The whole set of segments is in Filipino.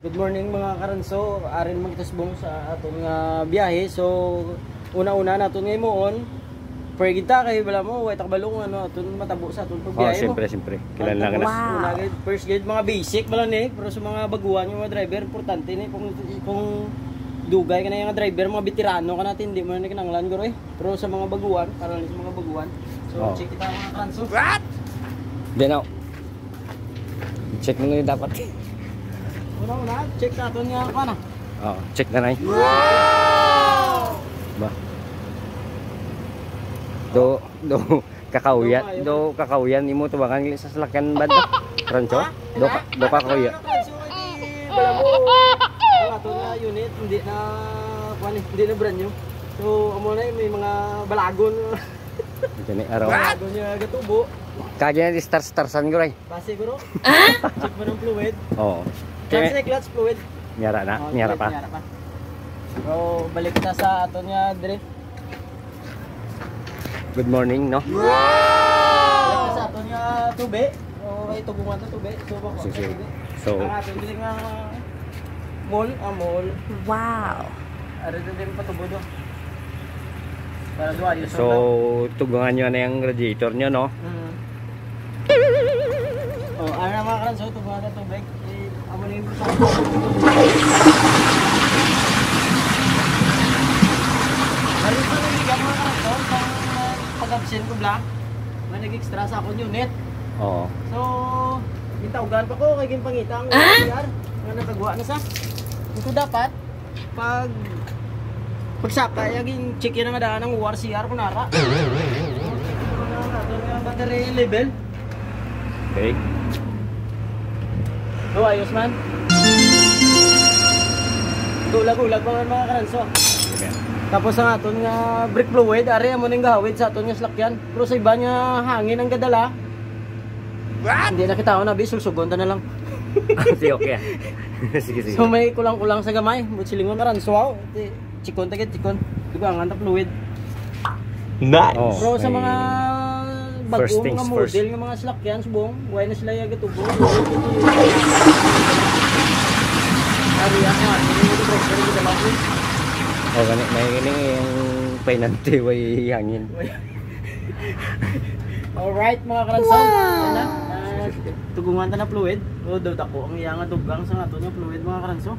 Good morning mga karanso, arin magtasbong sa atong biyahe. So una-una naton ngay moon. Pwede kita kay bala mo way takbalong ano aton matabo sa aton pagbiyahe mo. Siyempre. Kilala lang na. Wow. First grade mga basic bala ni, pero sa mga baguhan yung mga driver importante ni kung dugay ka na yung driver, mga veterano ka natin, hindi mo na kinanglan guro eh. Pero sa mga baguhan, para sa mga baguhan. So check kita mga karanso. What? Then now. Check mo na dapat. Una-una, check natin nga ako na. Oo, check na na. Wow! Ba? Kakauyan imo tubangan sa salakyan banda. Rancho? Do kakauya. Wala mo. Ato na unit hindi na brand new. So amo na may mga balagon. Dini araw. Balagon niya gatubo. Kagyan di star-starsan ko ray. Base guro. Check mo ng fluid. Oo. Clutch fluid. Nyara na, nyara pa. So balik na sa ato niya dire. Good morning, no? Wow! Balik na sa ato niya tube. O ito buman to tube. So bako. So ang ato dire nga mall. Wow. Ari din patubo do. Para do ayos. So tugungan niyo na yung radiator niyo, no? Oh, ano mga karanso, tugungan na tubig. Amo na yung buto. Meron pa naligan mga karanso, pag-absent ko blang, may nag-extra sa akong unit. Oo. So, gintawgan pa ko, kay ginpangita ang CR, nga nakagawa na sa. Ito dapat, pagsaka, yung check yun ang adaan ng URCR kunara. Ito yung battery level. Okay. So, ayos man. Tulag-ulag pa man mga karanso. Okay. Tapos ang aton nga brake fluid, ari amo ning gahawid sa aton nga slakyan. Pero sa iba nga hangin ang gadala. What? Hindi na kita na bisulsugon ta na lang. Sige, okay. Sige. So may kulang-kulang sa gamay, butsilingon na ranso aw. Chikon chikon. Dugangan ta fluid. Nice. Oh, pero sa mga bagong nga model first. nga mga slakyan subong, way na sila yaga tubo. Ari ako, hindi ko pressure ko dala ko. Oh, ganit may yung painante way hangin. Alright mga karanso. Wow. Tugungan ta na fluid. O daw tako ang iya nga dugang sa ato nga fluid mga karanso.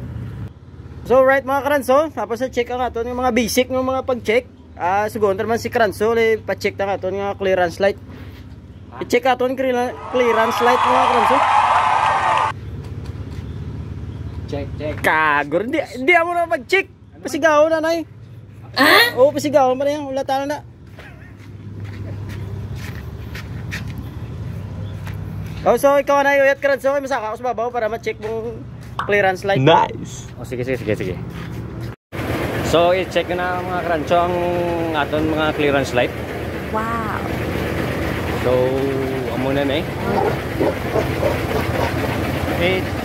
So right mga karanso, tapos na check ang ato yung mga basic ng mga pag-check. Sugon naman si Karanso, pa-check ta ato nga clearance light. I-check ato yung clearance light mga karanso. Check. Kagor, hindi mo na mag-check. Pasigaw na nay. Oo, pasigaw pa na yan. Wala tala na. Oh, so ikaw na uyat Karanso, masaka ako sa babaw para ma-check mong clearance light. Nice. Oh, sige. So, i-check na mga karanso ang aton mga clearance light. Wow. So, amo na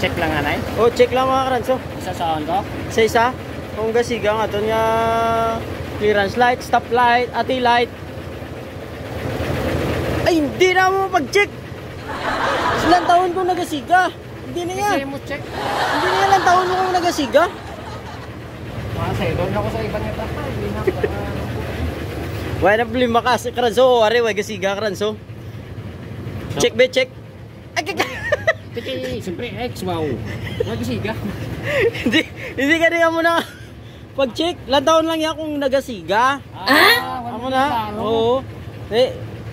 check lang anay. Oh, check lang mga karanso. Isa saan ko? Isa. Kung gasigang aton nga clearance light, stop light, ati light. Ay, hindi na mo pag-check. Ilang taon ko nagasiga. Hindi na yan. Hindi mo check. Hindi na yan ilang taon ko nagasiga. Doon ako sa iba nito. Wala na problema ka si Karanso. Ari, wala gasiga Karanso. Check be, check. Siyempre, X, wow. Nagasiga. Hindi ka rin mo na pag-check. Ilang taon lang yan kung nagasiga. Amo na? Oo.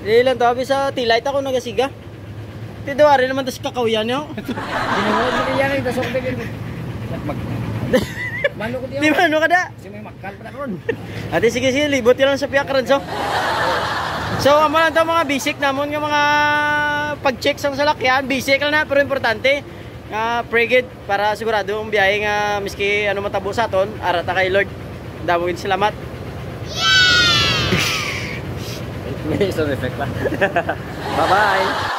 Ilang taon sa T-light ako nagasiga. Tito, ari naman tas kakauyan nyo. Hindi yan, tasok din. Mano ko diyan. Di mano ka da? Kasi may makal pa na ron. Ate, sige, libot lang sa piyak Karanso. So, amo lang ito mga basic namon nga mga pag-check sa salakyan. Basic lang na, pero importante. Pre-gid para sigurado ang biyahe nga miski ano matabo sa aton. Arata kay Lord. Damogin salamat. May sound effect pa. Bye-bye.